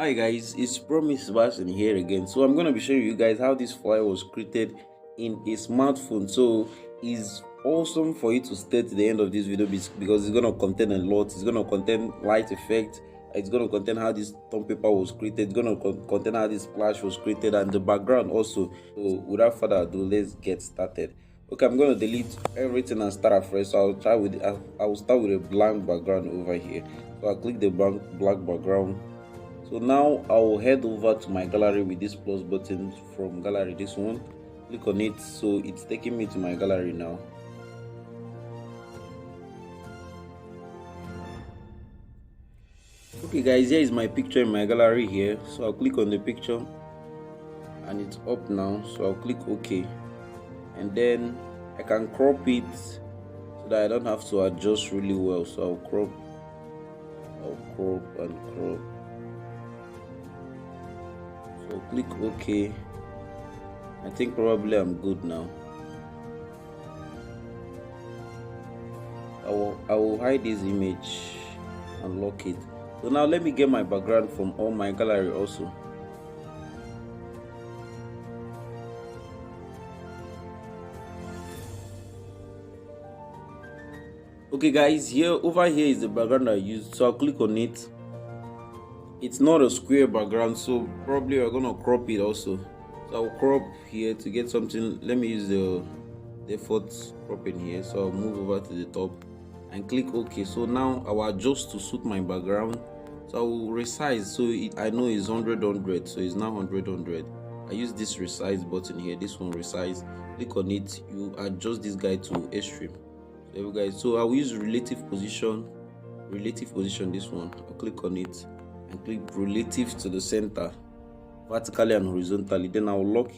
Hi guys, it's Promise Sebastian here again. So I'm gonna be showing you guys how this flyer was created in a smartphone. So it's awesome for you to stay to the end of this video because it's gonna contain a lot. It's gonna contain light effect. It's gonna contain how this thumb paper was created. It's gonna contain how this splash was created and the background also. So without further ado, let's get started. Okay, I'm gonna delete everything and start afresh. So I will start with a blank background over here. So I'll click the black background. So now I will head over to my gallery with this plus button from gallery, this one. Click on it, so it's taking me to my gallery now. Okay guys, here is my picture in my gallery here. So I'll click on the picture and it's up now. So I'll click OK, and then I can crop it so that I don't have to adjust really well. So I'll crop and crop. So click OK. I think probably I'm good now. I will hide this image and lock it. So now let me get my background from all my gallery also. Okay guys, over here is the background I used. So I'll click on it. It's not a square background, so probably we're gonna crop it also. So I'll crop here to get something. Let me use the default cropping here. So I'll move over to the top and click OK. So now I will adjust to suit my background. So I will resize, so I know it's 100, so it's now 100. I use this resize button here, this one resize. Click on it, you adjust this guy to extreme. There we go guys. So I will use relative position, this one. I'll click on it and click relative to the center, vertically and horizontally. Then I'll lock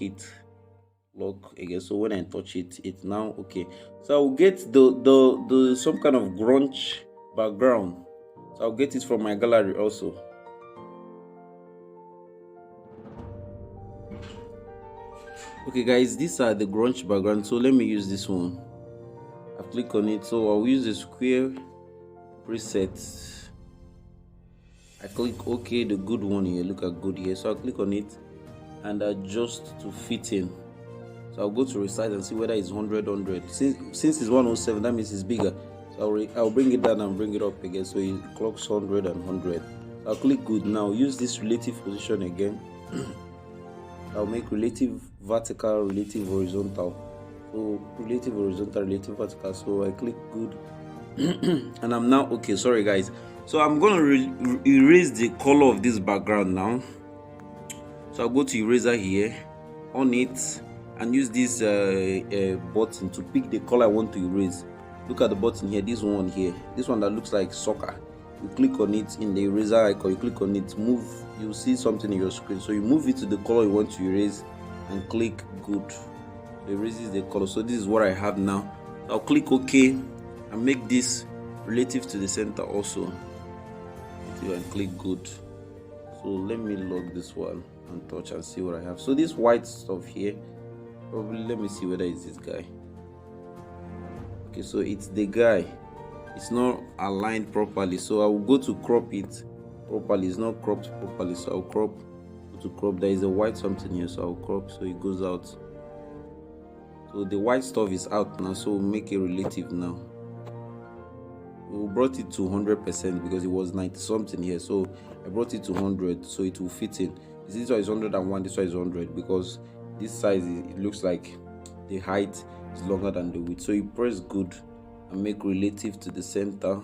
again. So when I touch it, it's now okay. So I'll get the some kind of grunge background. So I'll get it from my gallery also. Okay guys, these are the grunge background. So let me use this one. I click on it. So I'll use the square preset. I click OK, the good one here. Look at good here. So I'll click on it and adjust to fit in. So I'll go to resize and see whether it's 100. Since it's 107, that means it's bigger. So I'll bring it down and bring it up again. So it clocks 100 and 100. So I'll click good. Now use this relative position again. I'll make relative vertical, relative horizontal. So relative horizontal, relative vertical. So I click good. And I'm now okay. Sorry guys. So I'm going to erase the color of this background now. So I'll go to eraser here, on it, and use this button to pick the color I want to erase. Look at the button here, this one here, this one that looks like soccer. You click on it in the eraser icon, you click on it, move, you'll see something in your screen. So you move it to the color you want to erase and click good. It erases the color. So this is what I have now. I'll click OK and make this relative to the center also. And click good. So let me log this one and touch and see what I have. So this white stuff here, probably, let me see whether it's this guy. Okay, so it's the guy. It's not aligned properly, so I will go to crop it properly. It's not cropped properly, so I'll go to crop. There is a white something here, so I'll crop so it goes out. So the white stuff is out now, so we'll make it relative now. We brought it to 100% because it was 90 something here, so I brought it to 100 so it will fit in. This one is 101, this one is 100 because this size, it looks like the height is longer than the width. So you press good and make relative to the center,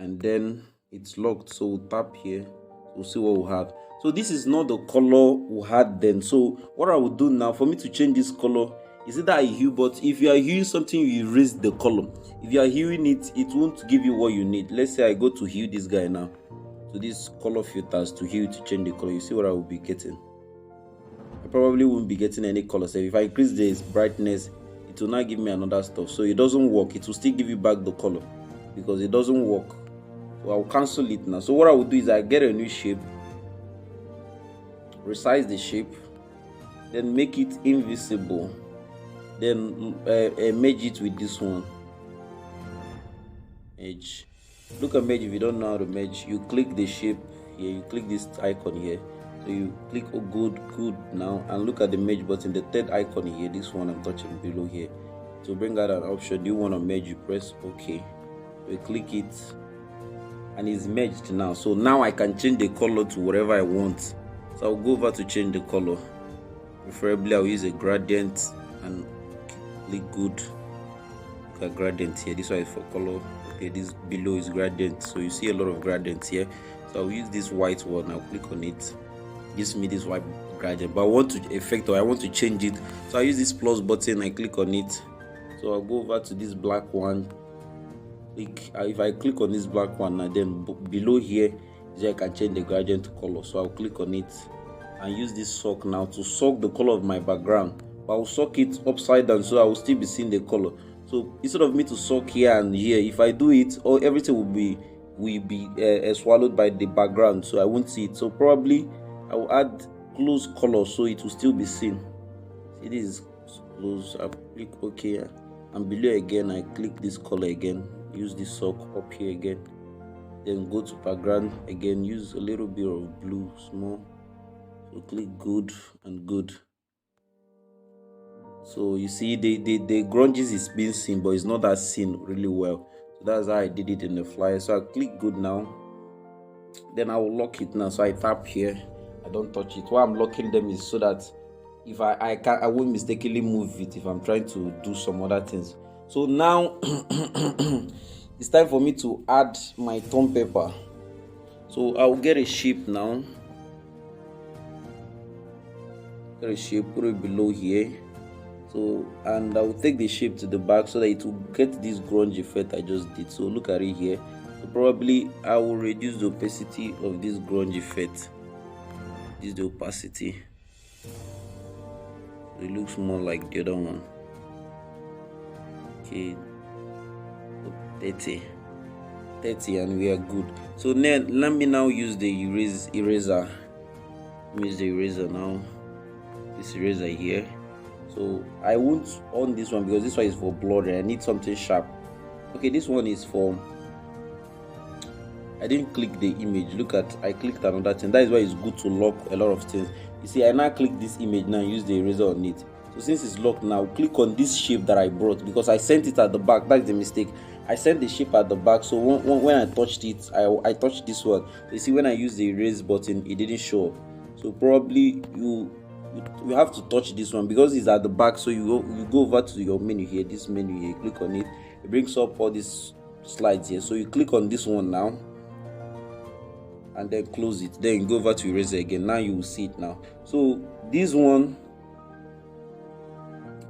and then it's locked. So we'll tap here, we'll see what we have. So this is not the color we had then. So what I will do now, for me to change this color, is it that I hue? But if you are hueing something, you erase the color. If you are hueing it, it won't give you what you need. Let's say I go to hue this guy now. So this color filters to hue to change the color. You see what I will be getting? I probably won't be getting any color. So if I increase this brightness, it will not give me another stuff. So it doesn't work. It will still give you back the color because it doesn't work. So I'll cancel it now. So what I will do is I get a new shape, resize the shape, then make it invisible. Then merge it with this one. Merge. Look at merge. If you don't know how to merge, you click the shape here, you click this icon here. So you click oh good now, and look at the merge button, the third icon here, this one I'm touching below here. To bring out an option, do you want to merge, you press OK. So you click it and it's merged now. So now I can change the color to whatever I want. So I'll go over to change the color. Preferably I'll use a gradient and click good. Look at gradient here. This one is for color. Okay, this below is gradient. So you see a lot of gradients here. So I'll use this white one. I'll click on it. Gives me this white gradient. But I want to effect, or I want to change it. So I use this plus button. I click on it. So I'll go over to this black one. If I click on this black one, and then below here I can change the gradient to color. So I'll click on it and use this sock now to soak the color of my background, but I'll soak it upside down so I will still be seeing the color. So instead of me to soak here and here, if I do it, everything will be swallowed by the background, so I won't see it. So probably I will add close color so it will still be seen. See, this is close. I click OK, and below again I click this color again. Use this sock up here again, then go to background again, use a little bit of blue, small. So click good and good. So you see the grunges is being seen, but it's not that seen really well. So that's how I did it in the flyer. So I click good now, then I will lock it now. So I tap here, I don't touch it. Why I'm locking them is so that if I won't mistakenly move it if I'm trying to do some other things. So now it's time for me to add my tone paper. So I'll get a shape now. Get a shape, put it below here. So, and I'll take the shape to the back so that it will get this grunge effect I just did. So look at it here. So probably I will reduce the opacity of this grunge effect. This is the opacity. So it looks more like the other one. Okay, 30, and we are good. So then let me now use the eraser. Use the eraser now. This eraser here. So I won't on this one because this one is for blurring. I need something sharp. Okay, this one is for, I didn't click the image. Look at, I clicked another thing. That is why it's good to lock a lot of things. You see, I now click this image now, use the eraser on it. So since it's locked now, click on this shape that I brought because I sent it at the back. That's the mistake. I sent the shape at the back. So when I touched it, I touched this one. You see, when I use the erase button, it didn't show up. So probably you have to touch this one because it's at the back. So you go over to your menu here, this menu here, click on it. It brings up all these slides here. So you click on this one now and then close it. Then you go over to eraser again. Now you will see it now. So this one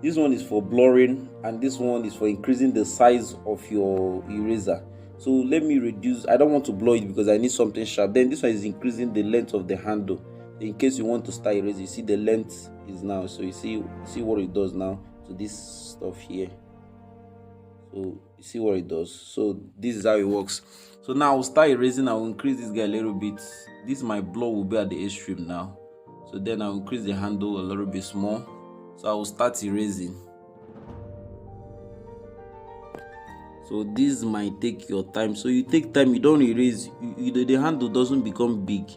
is for blurring, and this one is for increasing the size of your eraser. So let me reduce. I don't want to blur it because I need something sharp. Then this one is increasing the length of the handle. In case you want to start erasing, you see the length is now. So you see what it does now to this stuff here. So you see what it does. So this is how it works. So now I'll start erasing. I'll increase this guy a little bit. This my blur will be at the extreme now. So then I'll increase the handle a little bit small. So I will start erasing. So this might take your time. So you take time, you don't erase. The handle doesn't become big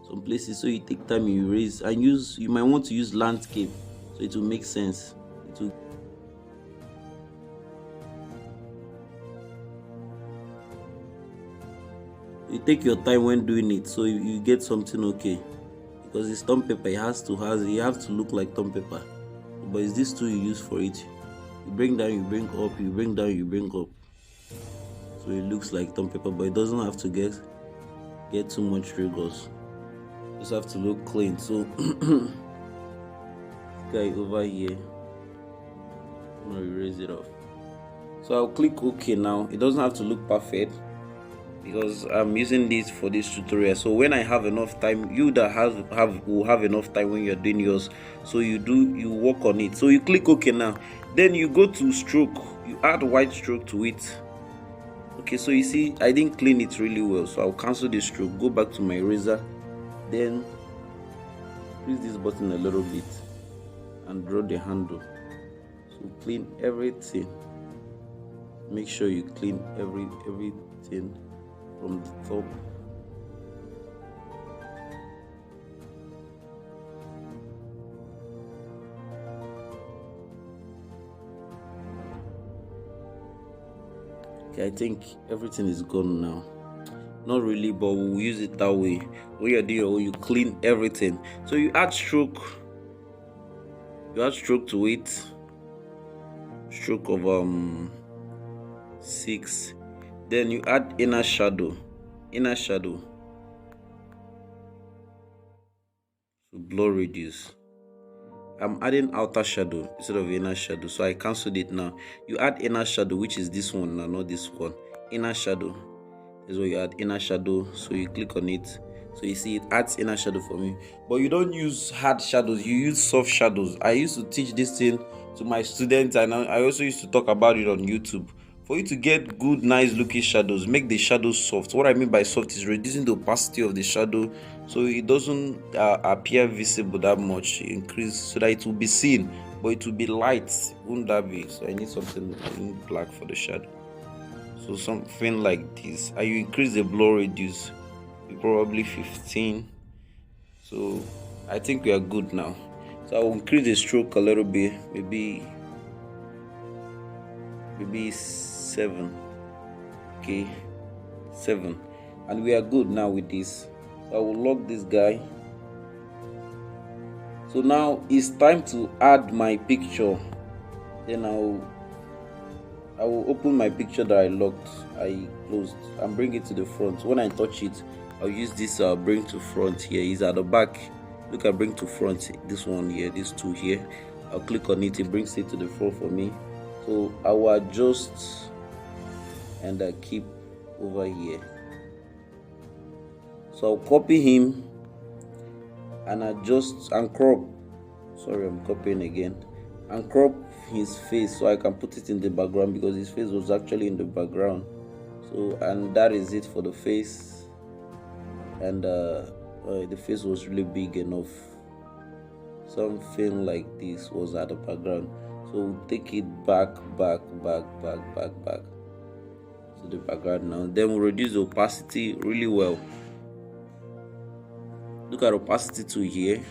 some places. So you take time, you erase and use. You might want to use landscape so it will make sense. It will. You take your time when doing it so you get something okay. Because it's tone paper, you have to look like tone paper. But it's this tool you use for it. You bring down, you bring up, you bring down, you bring up. So it looks like tone paper, but it doesn't have to get too much wrinkles. Just have to look clean. So guy over here, I'm gonna erase it off. So I'll click OK now. It doesn't have to look perfect because I'm using this for this tutorial. So when I have enough time, you that will have enough time when you're doing yours. So you work on it. So you click OK now. Then you go to stroke. You add white stroke to it. Okay, so you see I didn't clean it really well. So I'll cancel the stroke. Go back to my eraser. Then press this button a little bit and draw the handle. So clean everything. Make sure you clean everything from the top Okay, I think everything is gone now. Not really, but we'll use it that way. When you're doing, you clean everything. So you add stroke. You add stroke to it. Stroke of 6. Then you add inner shadow. Inner shadow. So blur reduce. I'm adding outer shadow instead of inner shadow, so I cancelled it now. You add inner shadow, which is this one now, not this one. Inner shadow is where you add inner shadow. So you click on it, so you see it adds inner shadow for me. But you don't use hard shadows, you use soft shadows. I used to teach this thing to my students, and I also used to talk about it on YouTube. For you to get good, nice looking shadows, make the shadows soft. What I mean by soft is reducing the opacity of the shadow so it doesn't appear visible that much. Increase so that it will be seen, but it will be light. Wouldn't that be? So I need something black for the shadow. So something like this. And you increase the blur reduce, probably 15. So I think we are good now. So I will increase the stroke a little bit, maybe 7. Okay, 7, and we are good now with this. So I will lock this guy. So now it's time to add my picture. Then I will open my picture that I closed, and bring it to the front. When I touch it, I'll use this bring to front here. Is at the back. Look at bring to front. This one here, these two here. I'll click on it. It brings it to the front for me. So I will adjust and I keep over here. So I'll copy him and adjust and crop. Sorry, I'm copying again. And crop his face so I can put it in the background, because his face was actually in the background. So, and that is it for the face. And the face was really big enough. Something like this was at the background. So we'll take it back to the background now. Then we'll reduce the opacity really well. Look at opacity 2 here.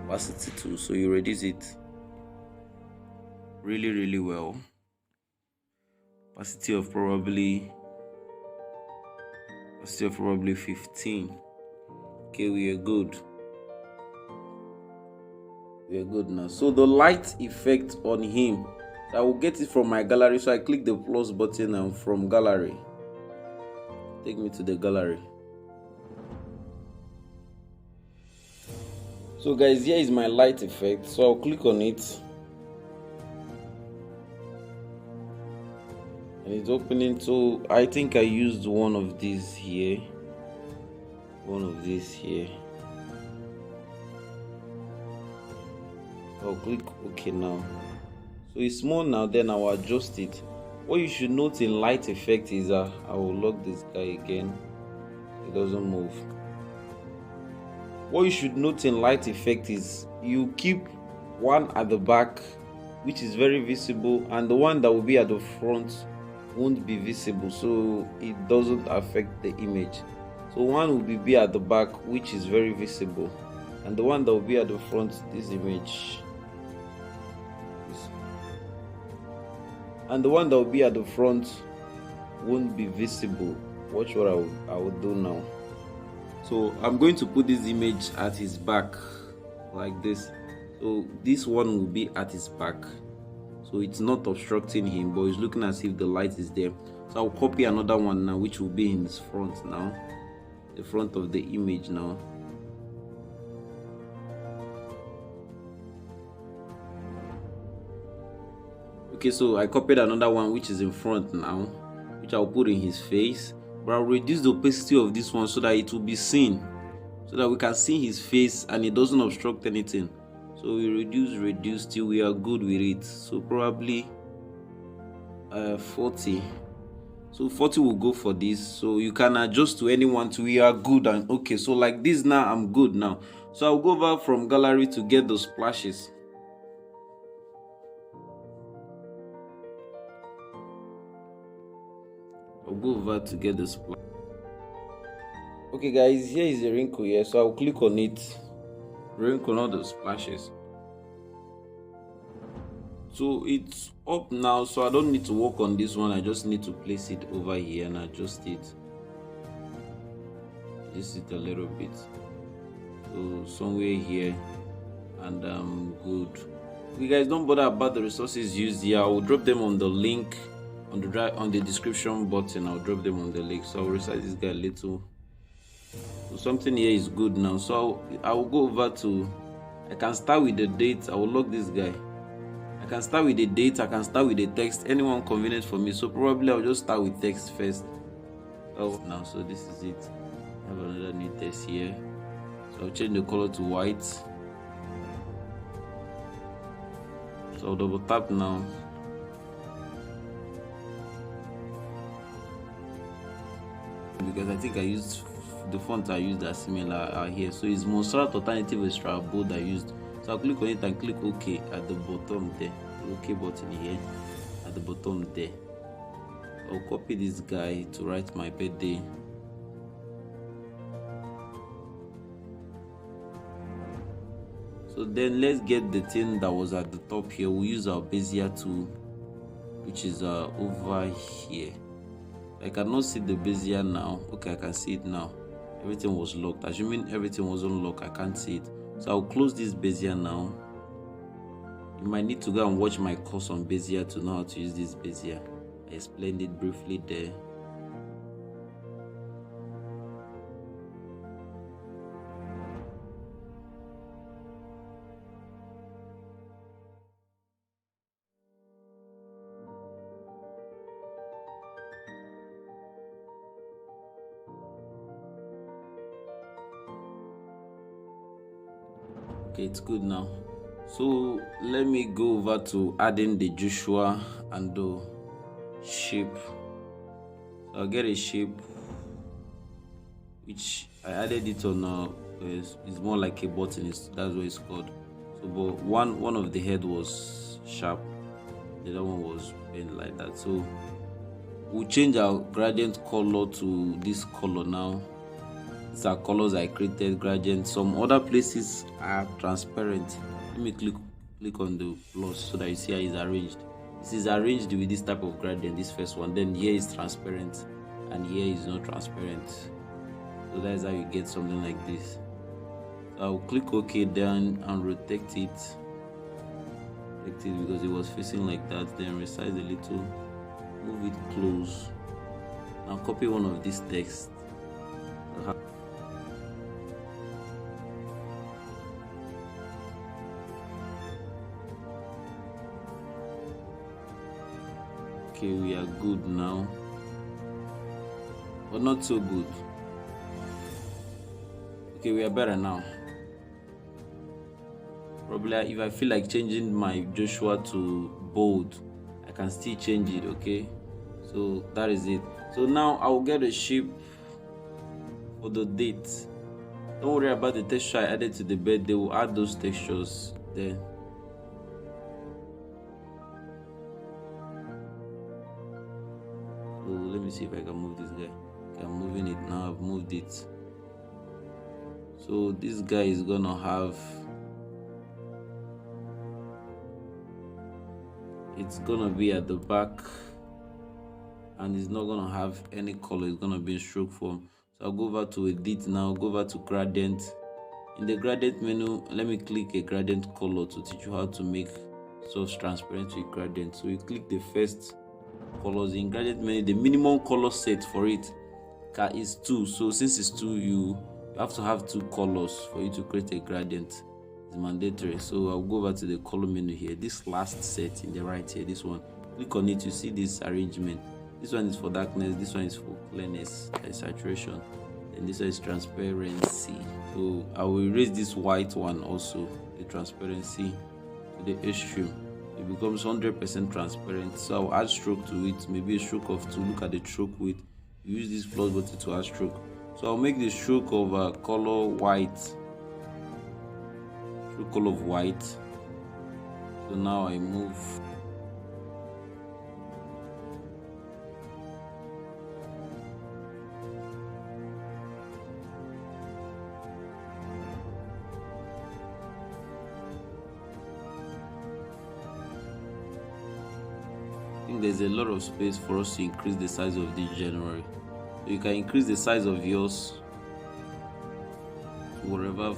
Opacity 2. So you reduce it really well. Opacity of probably 15. Okay, we are good. We are good now. So the light effect on him, I will get it from my gallery. So I click the plus button and from gallery, take me to the gallery. So guys, here is my light effect. So I'll click on it and it's opening. So I think I used one of these here. I'll click OK now. So it's small now. Then I'll adjust it. What you should note in light effect is I will lock this guy again. It doesn't move. What you should note in light effect is you keep one at the back, which is very visible, and the one that will be at the front won't be visible, so it doesn't affect the image. So one will be at the back, which is very visible, and the one that will be at the front, this image, and the one that will be at the front won't be visible. Watch what I will do now. So I'm going to put this image at his back like this. So this one will be at his back, so it's not obstructing him, but it's looking as if the light is there. So I'll copy another one now, which will be in his front now, the front of the image now. Okay, so I copied another one which is in front now, which I'll put in his face, but I'll reduce the opacity of this one so that it will be seen, so that we can see his face and it doesn't obstruct anything. So we reduce till we are good with it. So probably 40. So 40 will go for this. So you can adjust to anyone to we are good and okay. So like this now, I'm good now. So I'll go over from gallery to get those splashes. I'll go over to get the splash. Okay guys, here is the wrinkle here. So I'll click on it. Wrinkle all the splashes. So it's up now, so I don't need to work on this one. I just need to place it over here and adjust it a little bit, so somewhere here, and I'm good. You guys don't bother about the resources used here. I will drop them on the link on the description button. I'll drop them on the link. So I'll resize this guy a little. So something here is good now. So I will go over to, I can start with the date. I will lock this guy. I can start with the date, I can start with the text, anyone convenient for me. So probably I'll just start with text first. Oh, now, so this is it. I have another new text here. So I'll change the color to white. So I'll double tap now. Because I think I used the font I used are similar here. So it's Montserrat Alternative Extra Bold I used. So I'll click on it and click OK at the bottom there. The OK button here at the bottom there. I'll copy this guy to write my birthday. So then let's get the thing that was at the top here. We'll use our Bezier tool, which is over here. I cannot see the Bezier now. Okay, I can see it now. Everything was locked. Assuming everything was unlocked, I can't see it. So I'll close this Bezier now. You might need to go and watch my course on Bezier to know how to use this Bezier. I explained it briefly there. Okay, it's good now. So let me go over to adding the Joshua and the shape. So I'll get a shape which I added it on it's more like a button, that's what it's called. So but one of the head was sharp, the other one was bent like that. So we'll change our gradient color to this color now. These are colors I created, gradient. Some other places are transparent. Let me click on the plus so that you see how it's arranged. This is arranged with this type of gradient, this first one. Then here is transparent and here is not transparent. So that's how you get something like this. So I'll click OK then and rotate it. Because it was facing like that. Then resize a little, move it close. Now copy one of these texts. Okay, we are good now, but not so good. Okay, we are better now. Probably if I feel like changing my Joshua to bold, I can still change it. Okay, so that is it. So now I will get a shape for the date. Don't worry about the texture I added to the bed. They will add those textures there. So let me see if I can move this guy. Okay, I'm moving it now. I've moved it. So this guy is gonna have, it's gonna be at the back and it's not gonna have any color. It's gonna be in stroke form. So I'll go over to edit now, go over to gradient. In the gradient menu, let me click a gradient color to teach you how to make source transparent with gradient. So you click the first colors in gradient menu. The minimum color set for it is 2. So since it's 2, you have to have 2 colors for you to create a gradient. It's mandatory. So I'll go over to the color menu here. This last set in the right here, this one, click on it. You see this arrangement. This one is for darkness, this one is for clearness and saturation, and this one is transparency. So I will erase this white one also, the transparency, to the extreme. It becomes 100% transparent. So I'll add stroke to it, maybe a stroke of 2. Look at the stroke width. You use this plus button to add stroke. So I'll make the stroke of color white. Stroke color of white. So now I move. think there's a lot of space for us to increase the size of this January. So you can increase the size of yours to whatever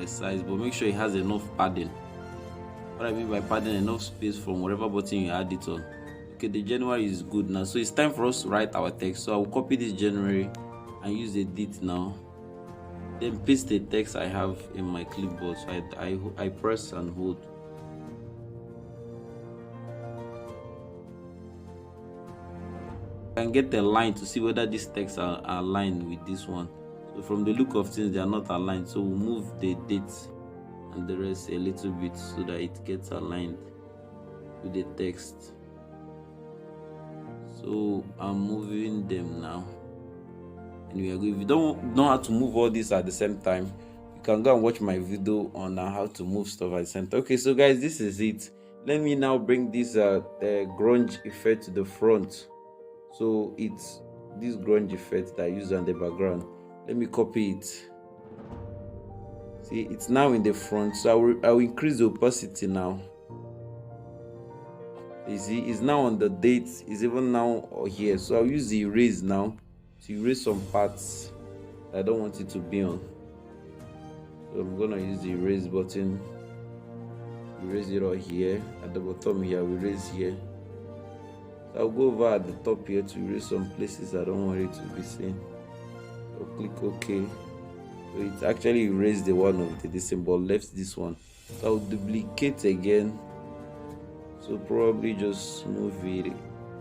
size, but make sure it has enough padding. What I mean by padding, enough space from whatever button you add it on. Okay, the January is good now, so it's time for us to write our text. So I'll copy this January and use the date now, then paste the text I have in my clipboard. So I press and hold. I can get a line to see whether these texts are aligned with this one. So from the look of things, they are not aligned, so we'll move the dates and the rest a little bit so that it gets aligned with the text. So I'm moving them now, and we are good. If you don't know how to move all this at the same time, you can go and watch my video on how to move stuff at the same time. Okay, so guys, this is it. Let me now bring this the grunge effect to the front. So it's this grunge effect that I use on the background. Let me copy it. See, it's now in the front, so I will increase the opacity now. You see, it's now on the date, it's even now here. So I'll use the erase now to erase some parts that I don't want it to be on. So I'm gonna use the erase button, erase it all here. At the bottom here, I'll erase here. So I'll go over at the top here to erase some places I don't want it to be seen. So click OK. So it actually erased the one of the symbol, left this one. So I'll duplicate again. So probably just move it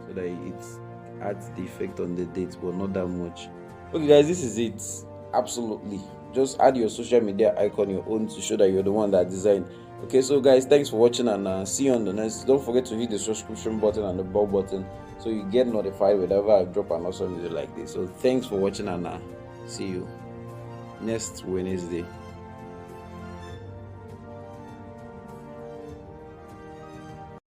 so that it adds the effect on the date, but not that much. Okay guys, this is it. Absolutely. Just add your social media icon, your own, to show that you're the one that designed. Okay, so guys, thanks for watching, and see you on the next. Don't forget to hit the subscription button and the bell button so you get notified whenever I drop an awesome video like this. So thanks for watching, and see you next Wednesday.